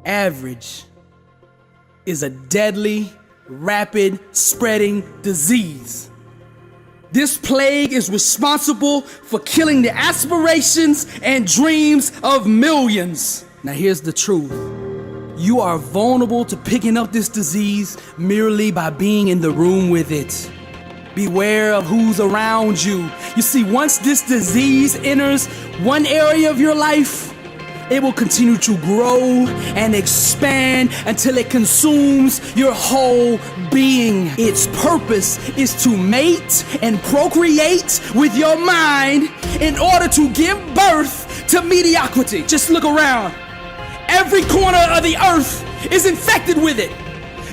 Average is a deadly, rapid spreading disease. This plague is responsible for killing the aspirations and dreams of millions. Now here's the truth. You are vulnerable to picking up this disease merely by being in the room with it. Beware of who's around you. You see, once this disease enters one area of your life, it will continue to grow and expand until it consumes your whole being. Its purpose is to mate and procreate with your mind in order to give birth to mediocrity. Just look around. Every corner of the earth is infected with it.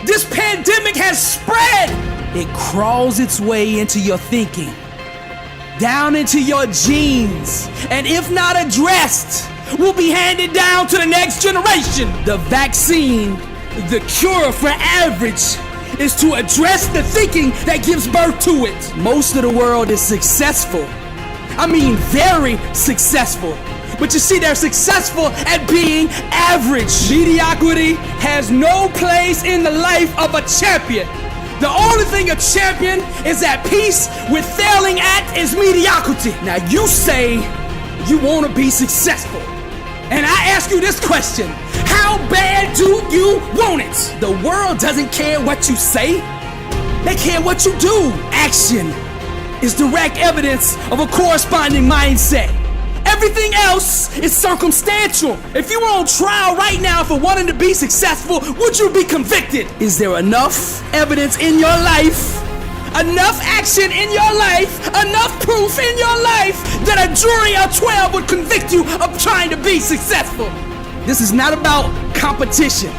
This pandemic has spread. It crawls its way into your thinking, down into your genes, and if not addressed, will be handed down to the next generation. The vaccine, the cure for average, is to address the thinking that gives birth to it. Most of the world is successful. I mean, very successful. But you see, they're successful at being average. Mediocrity has no place in the life of a champion. The only thing a champion is at peace with failing at is mediocrity. Now you say you want to be successful. And I ask you this question: how bad do you want it? The world doesn't care what you say. They care what you do. Action is direct evidence of a corresponding mindset. Everything else is circumstantial. If you were on trial right now for wanting to be successful, would you be convicted? Is there enough evidence in your life, enough action in your life, enough proof in your life that a jury of 12 would convict you of trying to be successful? This is not about competition.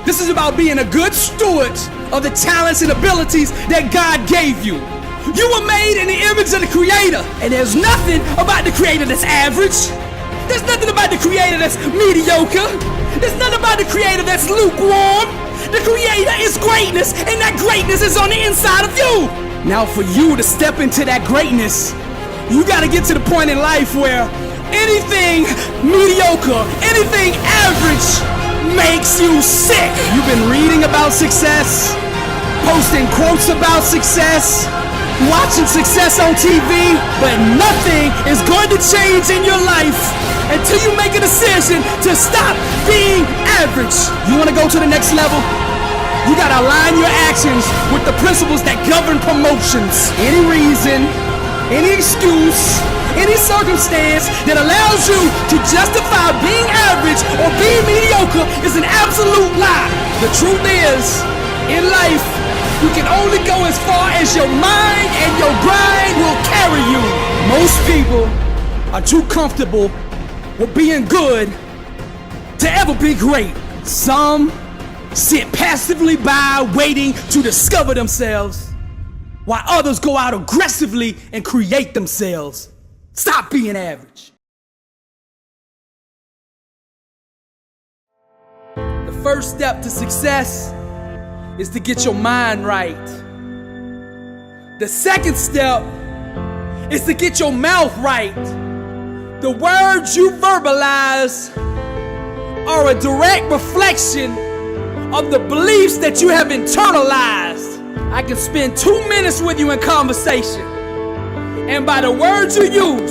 This is about being a good steward of the talents and abilities that God gave you. You were made in the image of the Creator, and there's nothing about the Creator that's average. There's nothing about the Creator that's mediocre. There's nothing about the Creator that's lukewarm. The Creator is greatness, and that greatness is on the inside of you. Now for you to step into that greatness, you gotta get to the point in life where anything mediocre, anything average makes you sick. You've been reading about success, posting quotes about success, watching success on TV, but nothing is going to change in your life until you make a decision to stop being average. You want to go to the next level? You got to align your actions with the principles that govern promotions. Any reason, any excuse, any circumstance that allows you to justify being average or being mediocre is an absolute lie. The truth is, in life, you can only go as far as your mind and your grind will carry you. Most people are too comfortable with being good to ever be great. Some sit passively by waiting to discover themselves, while others go out aggressively and create themselves. Stop being average. The first step to success is to get your mind right. The second step is to get your mouth right. The words you verbalize are a direct reflection of the beliefs that you have internalized. I can spend 2 minutes with you in conversation, and by the words you use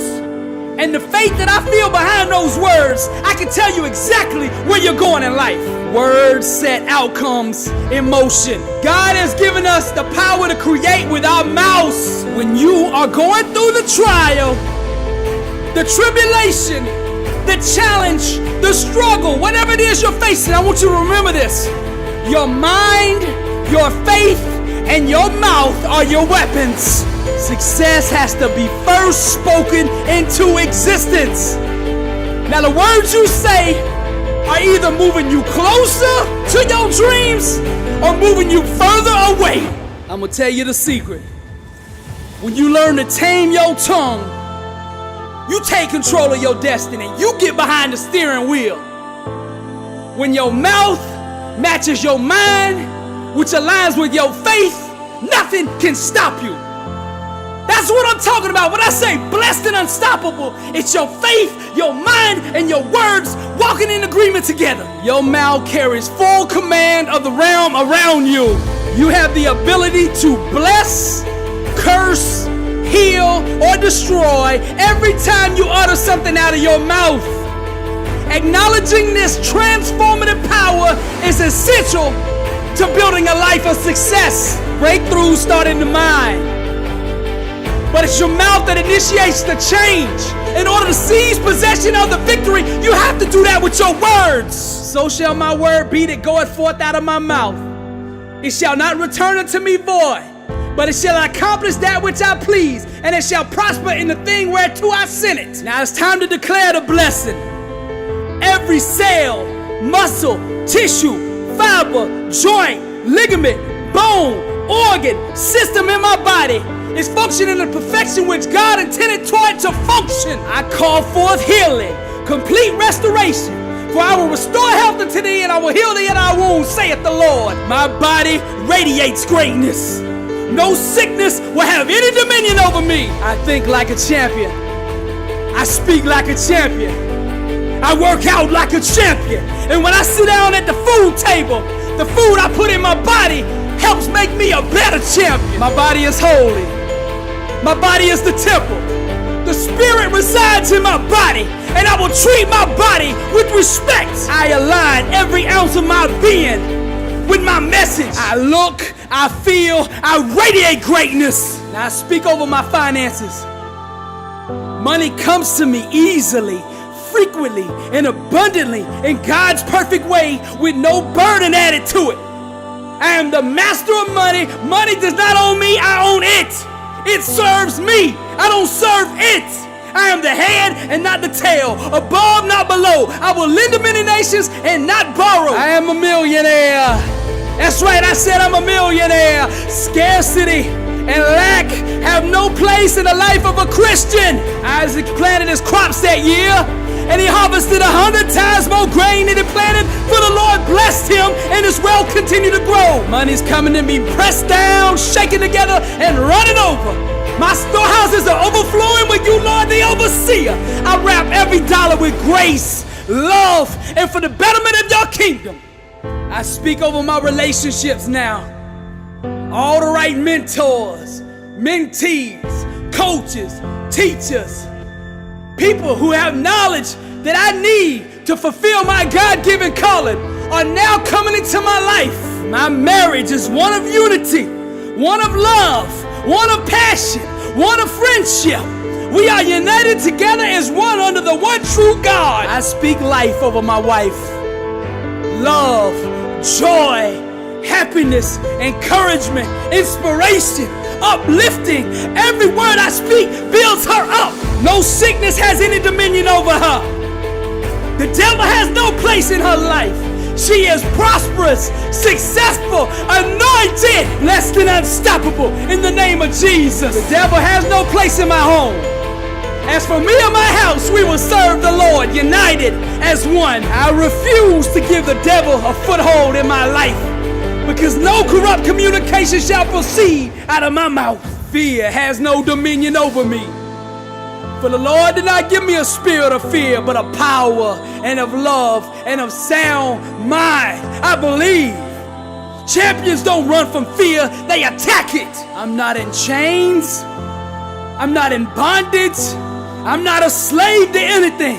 and the faith that I feel behind those words, I can tell you exactly where you're going in life. Words set outcomes in motion. God has given us the power to create with our mouths. When you are going through the trial, the tribulation, the challenge, the struggle, whatever it is you're facing, I want you to remember this. Your mind, your faith, and your mouth are your weapons. Success has to be first spoken into existence. Now the words you say are either moving you closer to your dreams or moving you further away. I'm gonna tell you the secret. When you learn to tame your tongue, you take control of your destiny. You get behind the steering wheel. When your mouth matches your mind, which aligns with your faith, nothing can stop you. That's That's what I'm talking about when I say blessed and unstoppable. It's your faith, your mind, and your words walking in agreement together. Your mouth carries full command of the realm around you. You have the ability to bless, curse, heal, or destroy every time you utter something out of your mouth. Acknowledging this transformative power is essential to building a life of success. Breakthroughs start in the mind, but it's your mouth that initiates the change. In order to seize possession of the victory, you have to do that with your words. So shall my word be that goeth forth out of my mouth. It shall not return unto me void, but it shall accomplish that which I please, and it shall prosper in the thing whereto I sent it. Now it's time to declare the blessing. Every cell, muscle, tissue, fiber, joint, ligament, bone, organ, system in my body is functioning in the perfection which God intended for it to function. I call forth healing, complete restoration. For I will restore health unto thee, and I will heal thee in our wounds, saith the Lord. My body radiates greatness. No sickness will have any dominion over me. I think like a champion. I speak like a champion. I work out like a champion. And when I sit down at the food table, the food I put in my body helps make me a better champion. My body is holy. My body is the temple. The spirit resides in my body, and I will treat my body with respect. I align every ounce of my being with my message. I look, I feel, I radiate greatness. Now I speak over my finances. Money comes to me easily, frequently, and abundantly in God's perfect way with no burden added to it. I am the master of money. Money does not own me, I own it. It serves me. I don't serve it. I am the head and not the tail, above, not below. I will lend to many nations and not borrow. I am a millionaire. That's right, I said I'm a millionaire. Scarcity and lack have no place in the life of a Christian. Isaac planted his crops that year, and he harvested 100 times more grain than he planted, for the Lord blessed him, and his wealth continued to grow. Money's coming to me pressed down, shaken together, and running over. My storehouses are overflowing with you, Lord, the overseer. I wrap every dollar with grace, love, and for the betterment of your kingdom. I speak over my relationships now. All the right mentors, mentees, coaches, teachers, people who have knowledge that I need to fulfill my God-given calling are now coming into my life. My marriage is one of unity, one of love, one of passion, one of friendship. We are united together as one under the one true God. I speak life over my wife. Love, joy, happiness, encouragement, inspiration, uplifting. Every word I speak builds her up. No sickness has any dominion over her. The devil has no place in her life. She is prosperous, successful, anointed, blessed and unstoppable in the name of Jesus. The devil has no place in my home. As for me and my house, we will serve the Lord, united as one. I refuse to give the devil a foothold in my life, because no corrupt communication shall proceed out of my mouth. Fear has no dominion over me. For the Lord did not give me a spirit of fear, but of power and of love and of sound mind. I believe. Champions don't run from fear, they attack it. I'm not in chains. I'm not in bondage. I'm not a slave to anything.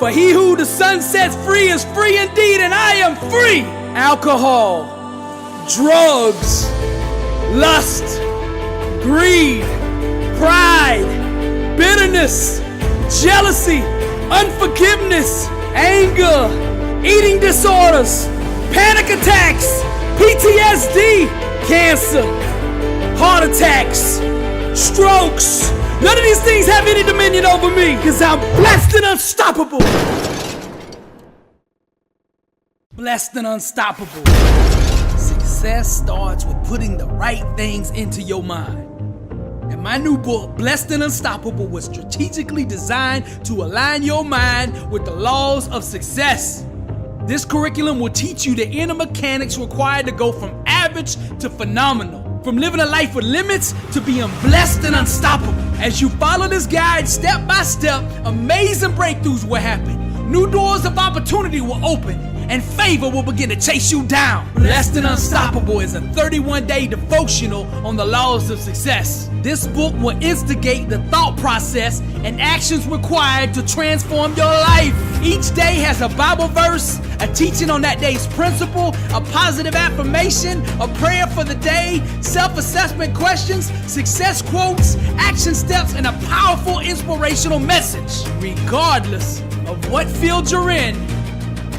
For he who the Son sets free is free indeed, and I am free. Alcohol, drugs, lust, greed, pride, bitterness, jealousy, unforgiveness, anger, eating disorders, panic attacks, PTSD, cancer, heart attacks, strokes. None of these things have any dominion over me, because I'm blessed and unstoppable. Blessed and unstoppable. Success starts with putting the right things into your mind. And my new book, Blessed and Unstoppable, was strategically designed to align your mind with the laws of success. This curriculum will teach you the inner mechanics required to go from average to phenomenal, From living a life with limits to being blessed and unstoppable. As you follow this guide step by step, amazing breakthroughs will happen. New doors of opportunity will open, and favor will begin to chase you down. Blessed and Unstoppable is a 31-day devotional on the laws of success. This book will instigate the thought process and actions required to transform your life. Each day has a Bible verse, a teaching on that day's principle, a positive affirmation, a prayer for the day, self-assessment questions, success quotes, action steps, and a powerful inspirational message. Regardless of what field you're in,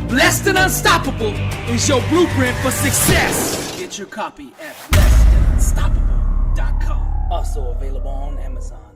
Blessed and Unstoppable is your blueprint for success. Get your copy at blessedandunstoppable.com. Also available on Amazon.